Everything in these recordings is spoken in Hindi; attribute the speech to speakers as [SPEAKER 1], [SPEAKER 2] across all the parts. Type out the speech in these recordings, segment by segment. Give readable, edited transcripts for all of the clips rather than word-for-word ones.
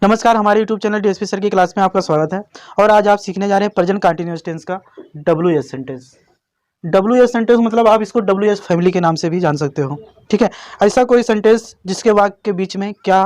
[SPEAKER 1] नमस्कार, हमारे यूट्यूब चैनल डीएसपी सर की क्लास में आपका स्वागत है। और आज आप सीखने जा रहे हैं प्रेजेंट कंटिन्यूअस टेंस का WS सेंटेंस। WS सेंटेंस मतलब आप इसको WS फैमिली के नाम से भी जान सकते हो। ठीक है, ऐसा कोई सेंटेंस जिसके वाक्य के बीच में क्या,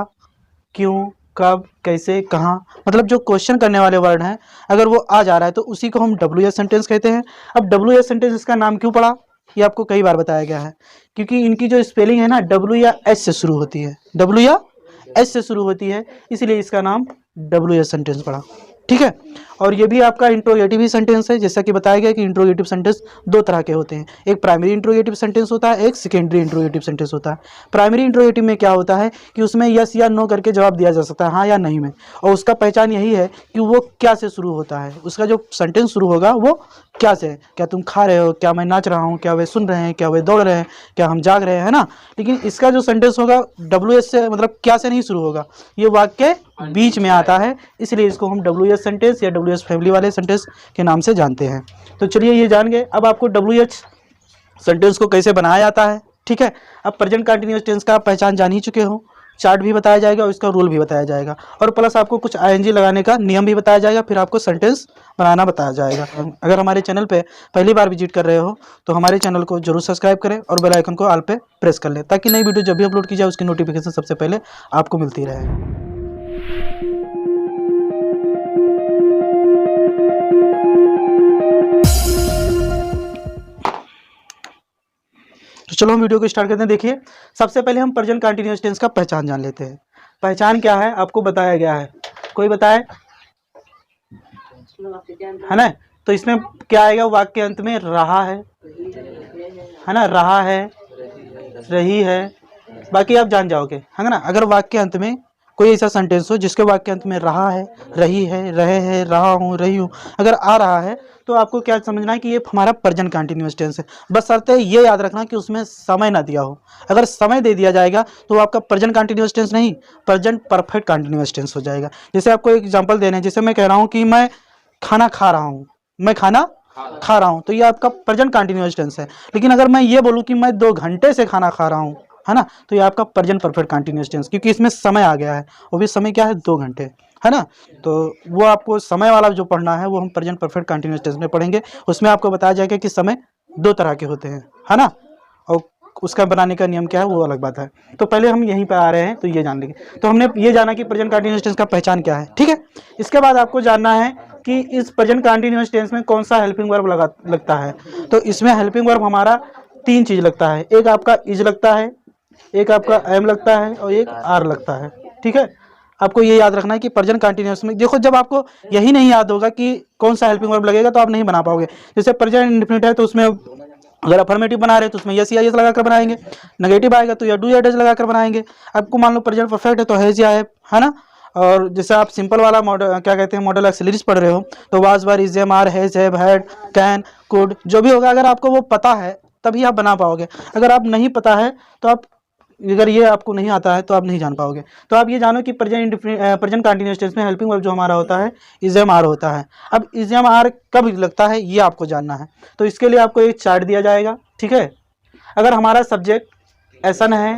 [SPEAKER 1] क्यों, कब, कैसे, कहाँ, मतलब जो क्वेश्चन करने वाले वर्ड हैं अगर वो आ जा रहा है तो उसी को हम WS सेंटेंस कहते हैं। अब WS सेंटेंस इसका नाम क्यों पड़ा ये आपको कई बार बताया गया है, क्योंकि इनकी जो स्पेलिंग है ना W या S से शुरू होती है, W या S से शुरू होती है, इसलिए इसका नाम WS सेंटेंस पड़ा। ठीक है, और ये भी आपका इंट्रोगेटिव ही सेंटेंस है। जैसा कि बताया गया कि इंट्रोगेटिव सेंटेंस दो तरह के होते हैं, एक प्राइमरी इंट्रोगेटिव सेंटेंस होता है, एक सेकेंडरी इंट्रोगेटिव सेंटेंस होता है। प्राइमरी इंट्रोगेटिव में क्या होता है कि उसमें यस या नो करके जवाब दिया जा सकता है, हाँ या नहीं में, और उसका पहचान यही है कि वो क्या से शुरू होता है, उसका जो सेंटेंस शुरू होगा वो क्या से है। क्या तुम खा रहे हो, क्या मैं नाच रहा हूँ, क्या वे सुन रहे हैं, क्या वे दौड़ रहे हैं, क्या हम जाग रहे हैं, है ना। लेकिन इसका जो सेंटेंस होगा WS से मतलब क्या से नहीं शुरू होगा, ये वाक्य बीच में आता है, इसलिए इसको हम WS सेंटेंस या WS फैमिली वाले सेंटेंस के नाम से जानते हैं। तो चलिए ये जान गए। अब आपको WH सेंटेंस को कैसे बनाया जाता है। ठीक है, अब प्रेजेंट कंटिन्यूअस टेंस का आप पहचान जान ही चुके हो, चार्ट भी बताया जाएगा और इसका रूल भी बताया जाएगा, और प्लस आपको कुछ ING लगाने का नियम भी बताया जाएगा, फिर आपको सेंटेंस बनाना बताया जाएगा। अगर हमारे चैनल पे पहली बार विजिट कर रहे हो तो हमारे चैनल को जरूर सब्सक्राइब करें और बेल आइकन को ऑल पे प्रेस कर लें, ताकि नई वीडियो जब भी अपलोड की जाए उसकी नोटिफिकेशन सबसे पहले आपको मिलती रहे। तो चलो हम वीडियो को स्टार्ट करते हैं। देखिए, सबसे पहले हम प्रेजेंट कंटिन्यूअस टेंस का पहचान जान लेते हैं। पहचान क्या है आपको बताया गया है, कोई बताए, है ना। तो इसमें क्या आएगा, वाक्य के अंत में रहा है ना, रहा है, रही है, बाकी आप जान जाओगे, है ना। अगर वाक्य के अंत में कोई ऐसा सेंटेंस हो जिसके वाक्य के अंत में रहा है, रही है, रहे हैं, रहा हूँ, रही हूँ, अगर आ रहा है तो आपको क्या समझना है कि ये हमारा प्रेजेंट कंटिन्यूअस टेंस है। बस शर्त है ये याद रखना कि उसमें समय ना दिया हो। अगर समय दे दिया जाएगा तो आपका प्रेजेंट कंटिन्यूअस टेंस नहीं, प्रेजेंट परफेक्ट कंटिन्यूअस टेंस हो जाएगा। जैसे आपको एक एग्जांपल देना है, जैसे मैं कह रहा हूँ कि मैं खाना खा रहा हूँ, मैं खाना खा रहा हूँ, तो ये आपका प्रेजेंट कंटिन्यूअस टेंस है। लेकिन अगर मैं ये बोलूँ कि मैं 2 घंटे से खाना खा रहा हूँ, है ना, तो ये आपका प्रेजेंट परफेक्ट कंटिन्यूअस टेंस, क्योंकि इसमें समय आ गया है, वो भी समय क्या है, 2 घंटे, है ना। तो वो आपको समय वाला जो पढ़ना है वो हम प्रेजेंट परफेक्ट कंटिन्यूअस टेंस में पढ़ेंगे। उसमें आपको बताया जाएगा कि समय 2 तरह के होते हैं, है ना, और उसका बनाने का नियम क्या है वो अलग बात है। तो पहले हम यहीं पर आ रहे हैं तो ये जान लेंगे। तो हमने ये जाना कि प्रेजेंट कंटिन्यूअस टेंस का पहचान क्या है। ठीक है, इसके बाद आपको जानना है कि इस प्रेजेंट कंटिन्यूअस टेंस में कौन सा हेल्पिंग वर्ब लगता है। तो इसमें हेल्पिंग वर्ब हमारा 3 चीज लगता है, एक आपका इज लगता है, एक आपका एम लगता है, और एक आर लगता है। ठीक है, आपको ये याद रखना है कि प्रेजेंट कंटिन्यूअस में देखो, जब आपको यही नहीं याद होगा कि कौन सा हेल्पिंग वर्ब लगेगा तो आप नहीं बना पाओगे। जैसे प्रेजेंट इंडेफिनिट है तो उसमें अगर अफर्मेटिव बना रहे हैं तो उसमें यस या यस लगाकर बनाएंगे, नेगेटिव आएगा तो या डू या डज लगाकर बनाएंगे। आपको मान लो प्रेजेंट परफेक्ट है तो हैज या है ना। और जैसे आप सिंपल वाला मॉडल क्या कहते हैं, मॉडल एक्सिलरीज पढ़ रहे हो तो was were is am are has have had can could जो भी होगा, अगर आपको वो पता है तभी आप बना पाओगे। अगर आप नहीं पता है तो आप, अगर ये आपको नहीं आता है तो आप नहीं जान पाओगे। तो आप ये जानो कि प्रेजेंट कंटिन्यूअस टेंस में हेल्पिंग वर्ब जो हमारा होता है इज एम आर होता है। अब इज एम आर कब लगता है ये आपको जानना है, तो इसके लिए आपको एक चार्ट दिया जाएगा। ठीक है, अगर हमारा सब्जेक्ट एसन है,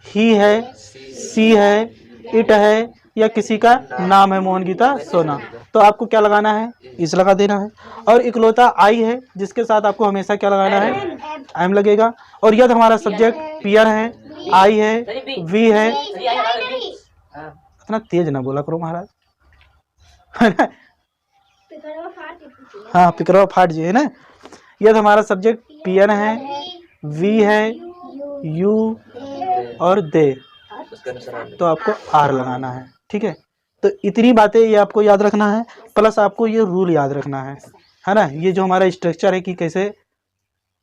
[SPEAKER 1] ही है, सी है, इट है, या किसी का नाम है मोहन गीता सोना, तो आपको क्या लगाना है, इस लगा देना है। और इकलौता आई है जिसके साथ आपको हमेशा क्या लगाना है, एम लगेगा। और यदि हमारा सब्जेक्ट पियर है, आई है, वी है, इतना तेज ना बोला करो महाराज, हाँ पिकरवा फाट जी, है ना। यदि हमारा सब्जेक्ट पियर है, वी है, यू और दे, तो आपको आर लगाना है। ठीक है, तो इतनी बातें ये आपको याद रखना है, प्लस आपको ये रूल याद रखना है ना। ये जो हमारा स्ट्रक्चर है कि कैसे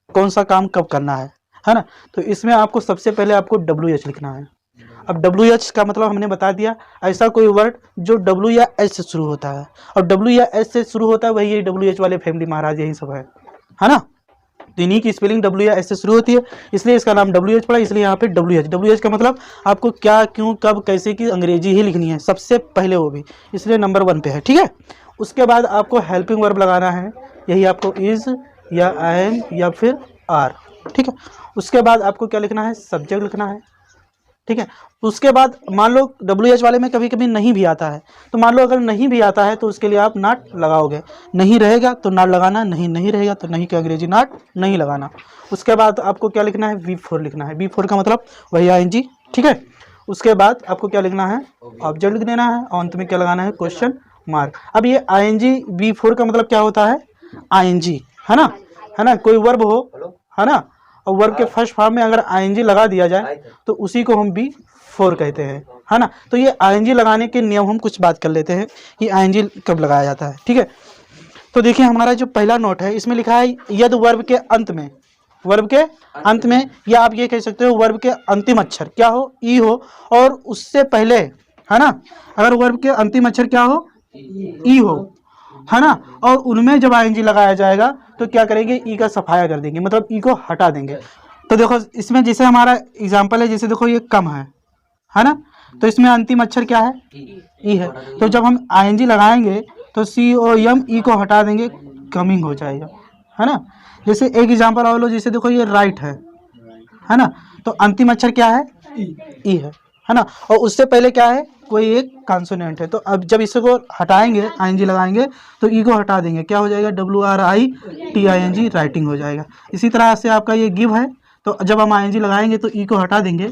[SPEAKER 1] कौन सा काम कब करना है ना। तो इसमें आपको सबसे पहले आपको WH लिखना है। अब WH का मतलब हमने बता दिया, ऐसा कोई वर्ड जो W या S से शुरू होता है, और W या S से शुरू होता है वही ये WH वाले फैमिली महाराज यही सब है ना। तो इन्हीं की स्पेलिंग W या S से शुरू होती है, इसलिए इसका नाम WH पड़ा, इसलिए यहाँ पे WH का मतलब आपको क्या, क्यों, कब, कैसे की अंग्रेजी ही लिखनी है सबसे पहले, वो भी इसलिए नंबर 1 पे है। ठीक है, उसके बाद आपको हेल्पिंग वर्ब लगाना है, यही आपको इज या एम या फिर आर। ठीक है, उसके बाद आपको क्या लिखना है, सब्जेक्ट लिखना है, ठीक है। उसके बाद मान लो WH वाले में कभी कभी नहीं भी आता है, तो मान लो अगर नहीं भी आता है तो उसके लिए आप नॉट लगाओगे, नहीं रहेगा तो नॉट लगाना, नहीं रहेगा तो नहीं के अंग्रेजी नॉट नहीं लगाना। उसके बाद आपको क्या लिखना है, V4 लिखना है। V4 का मतलब वही ING, ठीक है। उसके बाद आपको क्या लिखना है, ऑब्जेक्ट लिख देना है और अंत में क्या लगाना है, क्वेश्चन मार्क। अब ये ING V4 का मतलब क्या होता है, ING, है ना, कोई वर्ब हो, है ना, और वर्ब के फर्स्ट फॉर्म में अगर ING लगा दिया जाए तो उसी को हम V4 कहते हैं, है ना। तो ये ING लगाने के नियम हम कुछ बात कर लेते हैं कि ING कब लगाया जाता है, ठीक है। तो देखिए हमारा जो पहला नोट है इसमें लिखा है यदि वर्ब के अंत में, वर्ब के अंत में, या आप ये कह सकते हो वर्ब के अंतिम अक्षर क्या हो, ई हो, और उससे पहले, है ना, अगर वर्ब के अंतिम अक्षर क्या हो, ई हो, है ना, और उनमें जब ING लगाया जाएगा तो क्या करेंगे, ई का सफाया कर देंगे, मतलब ई को हटा देंगे। तो देखो इसमें जैसे हमारा एग्जाम्पल है, जैसे देखो ये कम है ना, तो इसमें अंतिम अक्षर क्या है, ई है। तो जब हम ING लगाएंगे तो COM ई को हटा देंगे, कमिंग हो जाएगा, है ना। जैसे एक एग्जाम्पल और लो, जैसे देखो ये राइट है ना, तो अंतिम अक्षर क्या है, ई है ना, और उससे पहले क्या है, कोई एक कॉन्सोनेंट है। तो अब जब इसको हटाएंगे, ING लगाएंगे तो ई को हटा देंगे, क्या हो जाएगा, WRITING, राइटिंग हो जाएगा। इसी तरह से आपका ये गिव है, तो जब हम ING लगाएंगे तो ई को हटा देंगे,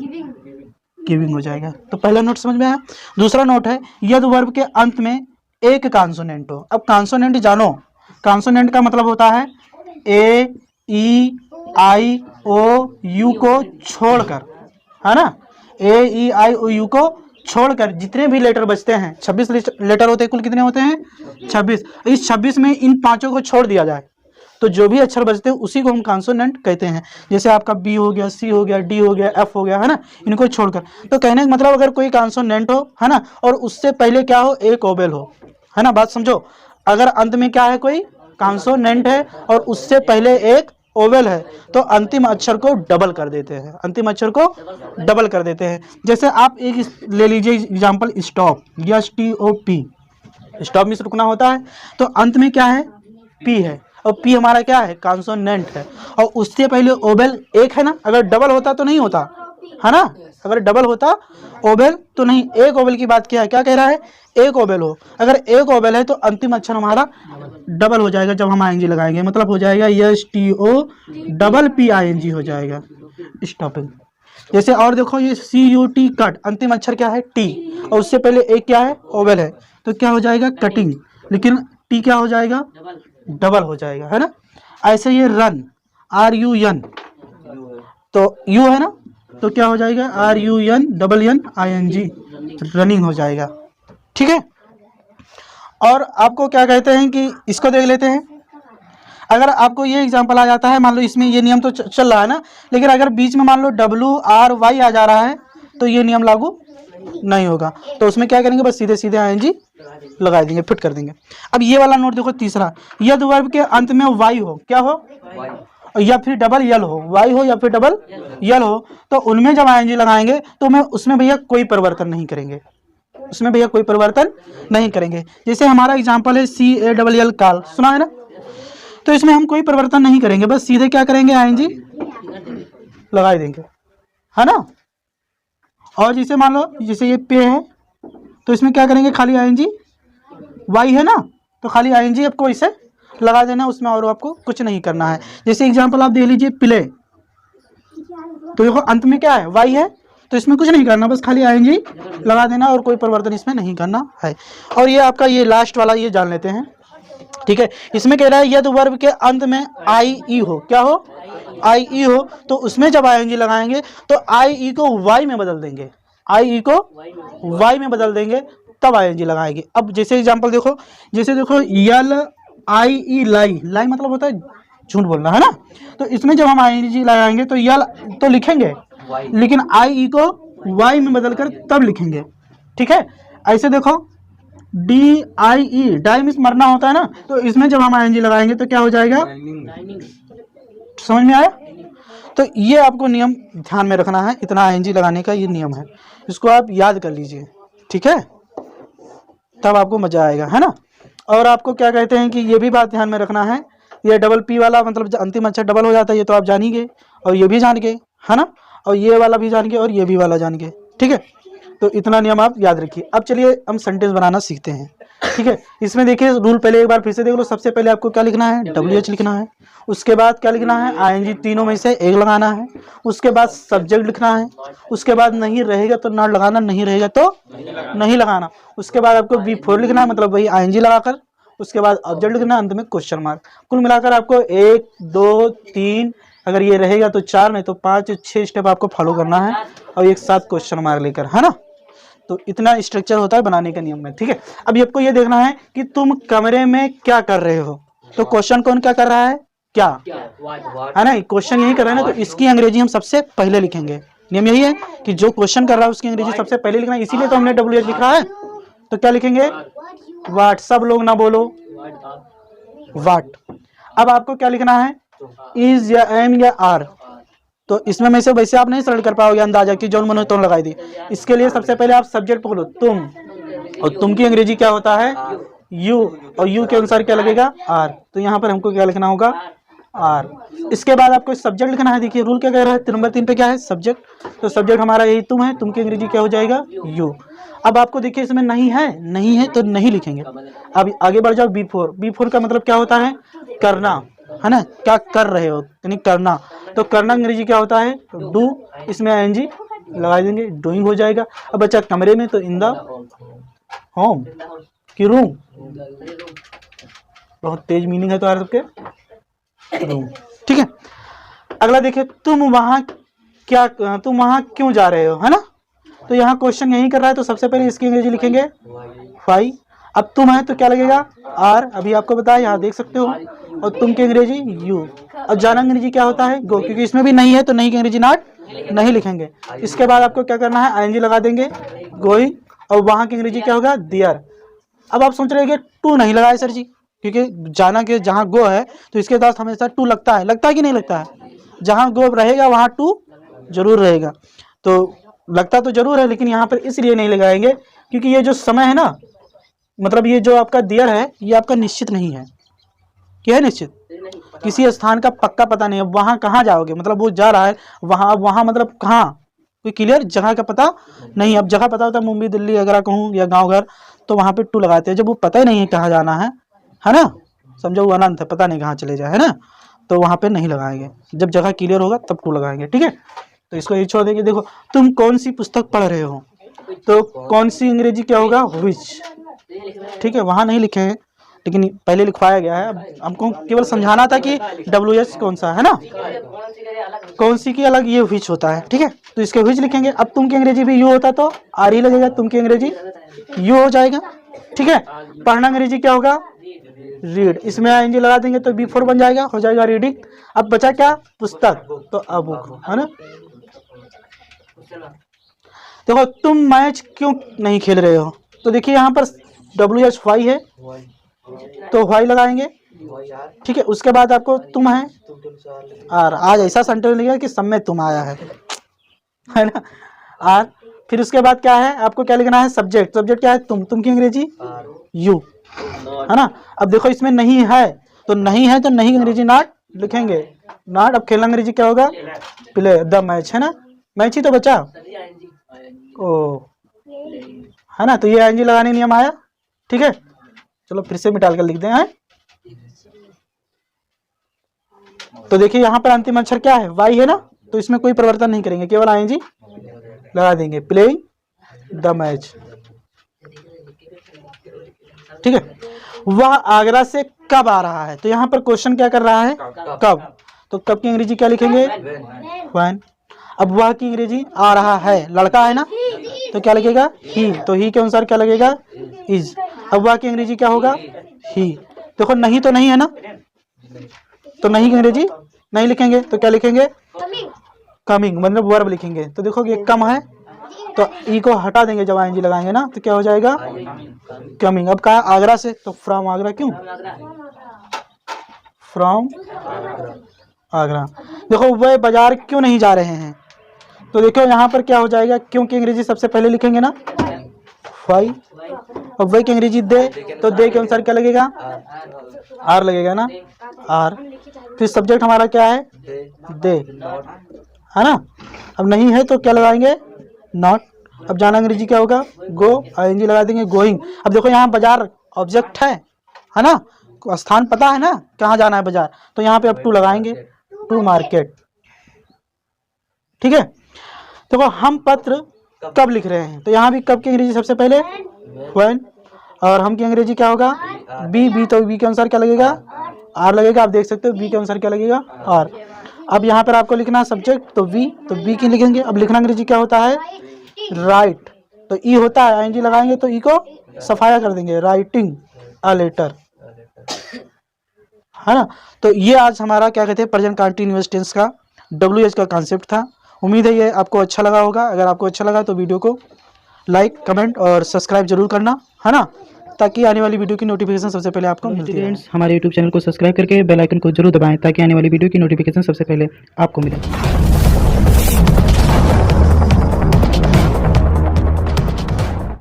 [SPEAKER 1] गिविंग हो जाएगा। तो पहला नोट समझ में आया। दूसरा नोट है यदि वर्ब के अंत में एक कॉन्सोनेंट हो। अब कॉन्सोनेंट जानो, कॉन्सोनेंट का मतलब होता है AEIOU को छोड़कर, है ना, AEIOU को छोड़कर जितने भी लेटर बचते हैं, 26 लेटर होते हैं, कुल कितने होते हैं, 26। इस 26 में इन पांचों को छोड़ दिया जाए तो जो भी अक्षर बचते हैं उसी को हम कॉन्सोनेंट कहते हैं। जैसे आपका B हो गया, C हो गया, D हो गया, F हो गया, है ना, इनको छोड़कर। तो कहने का मतलब अगर कोई कॉन्सोनेंट हो, है ना, और उससे पहले क्या हो, एक ओवेल हो, है ना, बात समझो। अगर अंत में क्या है, कोई कॉन्सोनेंट है और उससे पहले एक ओवेल है, तो अंतिम अक्षर को डबल कर देते हैं, अंतिम अक्षर को डबल कर देते हैं। जैसे आप एक ले लीजिए एग्जाम्पल, स्टॉप, STOP, स्टॉप में रुकना होता है, तो अंत में क्या है, P है, और P हमारा क्या है, कॉन्सोनेंट है, और उससे पहले ओवेल एक है ना, अगर डबल होता तो नहीं होता, है ना, अगर डबल होता ओवेल तो नहीं, एक ओवेल की बात किया है, क्या कह रहा है, एक ओवेल हो, अगर एक ओवेल है तो अंतिम अक्षर हमारा डबल हो जाएगा जब हम ING लगाएंगे, मतलब हो जाएगा STOPPING हो जाएगा, स्टॉपिंग। जैसे और देखो ये CUT, कट, अंतिम अक्षर क्या है, T, और उससे पहले एक क्या है, ओवेल है, तो क्या हो जाएगा, कटिंग, लेकिन T क्या हो जाएगा, डबल हो जाएगा, है ना। ऐसे ये रन, RUN, तो U है ना, तो क्या हो जाएगा, RUNNING, रनिंग हो जाएगा, ठीक है। और आपको क्या कहते हैं कि इसको देख लेते हैं। अगर आपको ये एग्जांपल आ जाता है, मान लो इसमें ये नियम तो चल रहा है ना, लेकिन अगर बीच में मान लो WRY आ जा रहा है तो ये नियम लागू नहीं होगा, तो उसमें क्या करेंगे, बस सीधे सीधे ING लगा देंगे, फिट कर देंगे। अब ये वाला नोट देखो, तीसरा, यदि वर्ब के अंत में Y हो, क्या हो, या फिर डबल यल हो, Y हो या फिर डबल यल हो, तो उनमें जब ING लगाएंगे तो मैं उसमें भैया कोई परिवर्तन नहीं करेंगे, उसमें भैया कोई परिवर्तन नहीं करेंगे। जैसे हमारा एग्जांपल है CALL, काल, सुना है ना, तो इसमें हम कोई परिवर्तन नहीं करेंगे, बस सीधे क्या करेंगे, ING लगा देंगे, है ना। और जैसे मान लो जैसे ये पे है, तो इसमें क्या करेंगे, खाली ING, Y है ना, तो खाली ING आपको इसे लगा देना, उसमें और आपको कुछ नहीं करना है। जैसे एग्जांपल आप दे लीजिए प्ले, तो देखो अंत में क्या है, Y है, तो इसमें कुछ नहीं करना, बस खाली ING लगा देना और कोई परिवर्तन इसमें नहीं करना है। और ये आपका ये लास्ट वाला ये जान लेते हैं, ठीक है। इसमें कह रहा है यदि वर्ब के अंत में IE हो, क्या हो, IE हो, तो उसमें जब ING लगाएंगे तो IE को Y में बदल देंगे, IE को Y में बदल देंगे, तब ING लगाएंगे। अब जैसे एग्जांपल देखो, जैसे देखो LIE, लाई मतलब होता है झूठ बोलना, है ना, तो इसमें जब हम ING लगाएंगे तो यल तो लिखेंगे, लेकिन IE को Y में बदलकर तब लिखेंगे, ठीक है। ऐसे देखो DIE, डाई मीन्स मरना होता है ना, तो इसमें जब हम ING लगाएंगे तो क्या हो जाएगा, समझ में आया। तो ये आपको नियम ध्यान में रखना है, इतना ING लगाने का ये नियम है, इसको आप याद कर लीजिए, ठीक है, तब आपको मजा आएगा, है ना। और आपको क्या कहते हैं कि ये भी बात ध्यान में रखना है, ये डबल P वाला मतलब अंतिम अक्षर डबल हो जाता है, ये तो आप जानिए, और ये भी जान गए, है ना, और ये वाला भी जान गए और ये भी वाला जान गए। ठीक है, तो इतना नियम आप याद रखिए। अब चलिए हम सेंटेंस बनाना सीखते हैं। ठीक है, इसमें देखिए रूल पहले एक बार फिर से देख लो। सबसे पहले आपको क्या लिखना है, WH लिखना है। उसके बाद क्या लिखना है, ING, तीनों में से एक लगाना है। उसके बाद सब्जेक्ट लिखना है। उसके बाद नहीं रहेगा तो नॉट लगाना, नहीं रहेगा तो नहीं लगाना। उसके बाद आपको B4 लिखना है, मतलब वही ING लगाकर। उसके बाद ऑब्जेक्ट लिखना, अंत में क्वेश्चन मार्क। कुल मिलाकर आपको 1 2 3, अगर ये रहेगा तो 4, नहीं तो 5 6 स्टेप आपको फॉलो करना है, और एक साथ क्वेश्चन मार्क लेकर, है ना। तो इतना स्ट्रक्चर होता है बनाने का नियम में। ठीक है, अब आपको ये देखना है कि तुम कमरे में क्या कर रहे हो। तो क्वेश्चन कौन क्या कर रहा है, क्या, है ना, क्वेश्चन यही कर रहा है ना, तो इसकी अंग्रेजी हम सबसे पहले लिखेंगे। नियम यही है कि जो क्वेश्चन कर रहा है उसकी अंग्रेजी सबसे पहले लिखना है, इसीलिए तो हमने WH लिखा है। तो क्या लिखेंगे, वाट। सब लोग ना बोलो वाट। अब आपको क्या लिखना है, इज या एम या आर। तो इसमें में से वैसे आप नहीं सरल कर पाओगे अंदाजा कि जौन मन तो लगाई दी। इसके लिए सबसे पहले आप सब्जेक्ट पकड़ो, तुम, और तुम की अंग्रेजी क्या होता है, यू, और यू के अनुसार क्या लगेगा, आर। तो यहाँ पर हमको क्या लिखना होगा, आर। इसके बाद आपको सब्जेक्ट लिखना है। देखिए रूल क्या कह रहा है, नंबर 3 पे क्या है, सब्जेक्ट। तो सब्जेक्ट हमारा यही तुम है, तुम की अंग्रेजी क्या हो जाएगा, यू। अब आपको देखिए इसमें नहीं है, नहीं है तो नहीं लिखेंगे। अब आगे बढ़ जाओ, B4। B4 का मतलब क्या होता है, करना, है ना, क्या कर रहे हो यानी करना। तो करना अंग्रेजी क्या होता है, डू। इसमें ING लगा देंगे, डूइंग हो जाएगा। अब बच्चा कमरे में, तो इन द होम की रूम। बहुत तेज मीनिंग है तो सबके, रूम। ठीक है, अगला देखिए, तुम वहां क्यों जा रहे हो, है ना। तो यहाँ क्वेश्चन यही कर रहा है, तो सबसे पहले इसकी अंग्रेजी लिखेंगे व्हाई। अब तुम है तो क्या लगेगा, आर। अभी आपको बताया, यहाँ देख सकते हो। और तुम की अंग्रेजी यू। और जाना अंग्रेजी क्या होता है, गो, क्योंकि इसमें भी नहीं है तो नहीं की अंग्रेजी नॉट, नहीं लिखेंगे। इसके बाद आपको क्या करना है, ING लगा देंगे, गोइंग। और वहां की अंग्रेजी क्या होगा, दियर। अब आप सोच रहे हैं कि टू नहीं लगाए सर जी, क्योंकि जाना के जहाँ गो है तो इसके साथ हमेशा टू लगता है कि नहीं लगता है। जहाँ गो रहेगा वहाँ टू जरूर रहेगा। तो लगता तो जरूर है, लेकिन यहाँ पर इसलिए नहीं लगाएंगे क्योंकि ये जो समय है ना, मतलब ये जो आपका दियर है, ये आपका निश्चित नहीं है। क्या है, निश्चित, किसी स्थान का पक्का पता नहीं है। वहां कहाँ जाओगे, मतलब वो जा रहा है वहां मतलब कहाँ, कोई क्लियर जगह का पता नहीं। अब जगह पता होता है, मुंबई दिल्ली अगर कहूँ या गांव घर, तो वहां पे टू लगाते हैं। जब वो पता ही नहीं है कहाँ जाना है ना, समझो वो अनंत है, पता नहीं कहाँ चले जाए, है ना, तो वहां पे नहीं लगाएंगे। जब जगह क्लियर होगा तब टू लगाएंगे। ठीक है, तो इसको ये छोड़ देंगे। देखो, तुम कौन सी पुस्तक पढ़ रहे हो, तो कौन सी अंग्रेजी क्या होगा, विच। ठीक है, वहां नहीं लिखे हैं, लेकिन पहले लिखवाया गया है। अब हमको केवल समझाना था कि WH कौन सा है ना, कौन सी की अलग ये विच होता है। ठीक है, तो इसके विच लिखेंगे। अब तुम की अंग्रेजी भी यू होता तो आर ही लगेगा, तुम की अंग्रेजी यू हो जाएगा। ठीक है, पढ़ना अंग्रेजी क्या होगा, रीड। इसमें ING लगा देंगे तो B4 बन जाएगा, हो जाएगा रीडिंग। अब बचा क्या, पुस्तक, तो अ बुक, है ना। देखो, तुम मैच क्यों नहीं खेल रहे हो, तो देखिए यहाँ पर WH वाई है, तो वाई लगाएंगे। ठीक है, उसके बाद आपको तुम है, आर। आज ऐसा सेंटेंस लिखा कि सब में तुम आया है ना, आर। फिर उसके बाद क्या है, आपको क्या लिखना है, सब्जेक्ट। सब्जेक्ट क्या है, तुम की अंग्रेजी यू, है ना। अब देखो इसमें नहीं है तो नहीं की अंग्रेजी नॉट लिखेंगे, नॉट। अब खेलना अंग्रेजी क्या होगा, प्ले द मैच, है ना, मैच ही तो बचा, ओ, है ना। तो ये ING लगाने नियम आया। ठीक है, चलो फिर से मिटाल कर लिख दें। तो देखिए यहाँ पर अंतिम अक्षर क्या है, वाई है ना, तो इसमें कोई परिवर्तन नहीं करेंगे, केवल ING लगा देंगे, प्लेइंग द मैच। ठीक है, वह आगरा से कब आ रहा है, तो यहाँ पर क्वेश्चन क्या कर रहा है, कब। तो कब की अंग्रेजी क्या लिखेंगे, व्हेन। अब वह की अंग्रेजी आ रहा है, लड़का है ना, तो क्या लगेगा, ही। तो ही के अनुसार क्या लगेगा, इज। अब वह की अंग्रेजी क्या होगा, ही। देखो नहीं तो नहीं है ना, तो नहीं की अंग्रेजी नहीं लिखेंगे, तो क्या लिखेंगे, कमिंग, मतलब वर्ब लिखेंगे। तो देखो ये कम है, तो ई को हटा देंगे, जब ING लगाएंगे ना, तो क्या हो जाएगा, कमिंग। अब कहा आगरा से, तो फ्रॉम आगरा, क्यों, फ्रॉम आगरा। देखो, वह बाजार क्यों नहीं जा रहे हैं, तो देखो यहाँ पर क्या हो जाएगा, क्योंकि अंग्रेजी सबसे पहले लिखेंगे ना, वाई। और वही की अंग्रेजी दे, तो दे के अनुसार क्या लगेगा, आर लगेगा ना, आर। फिर सब्जेक्ट हमारा क्या है, दे, है ना। अब नहीं है तो क्या लगाएंगे, नॉट। अब जाना अंग्रेजी क्या होगा, गो, आईएनजी लगा देंगे, गोइंग। अब देखो यहाँ बाजार ऑब्जेक्ट है ना, स्थान पता है ना कहाँ जाना है बाजार, तो यहाँ पे अब टू लगाएंगे, टू मार्केट। ठीक है, देखो हम पत्र कब लिख रहे हैं, तो यहाँ भी कब की अंग्रेजी सबसे पहले व्हेन, और हम की अंग्रेजी क्या होगा बी, तो बी के अनुसार क्या लगेगा आर लगेगा। आप देख सकते हो बी के अनुसार क्या लगेगा आर। अब यहाँ पर आपको लिखना है सब्जेक्ट, तो बी की लिखेंगे। अब लिखना अंग्रेजी क्या होता है राइट, तो ई होता है, आईएनजी लगाएंगे तो ई को सफाया कर देंगे, राइटिंग अ लेटर, है ना। तो ये आज हमारा क्या कहते हैं प्रेजेंट कंटीन्यूअस टेंस का WH का कॉन्सेप्ट था। उम्मीद है ये आपको अच्छा लगा होगा। अगर आपको अच्छा लगा तो वीडियो को लाइक, कमेंट और सब्सक्राइब जरूर करना, है ना, ताकि आने वाली वीडियो की नोटिफिकेशन सबसे पहले आपको मिलती है। हमारे YouTube चैनल को सब्सक्राइब करके बेल आइकन को जरूर दबाएं ताकि आने वाली वीडियो की नोटिफिकेशन सबसे पहले आपको मिले।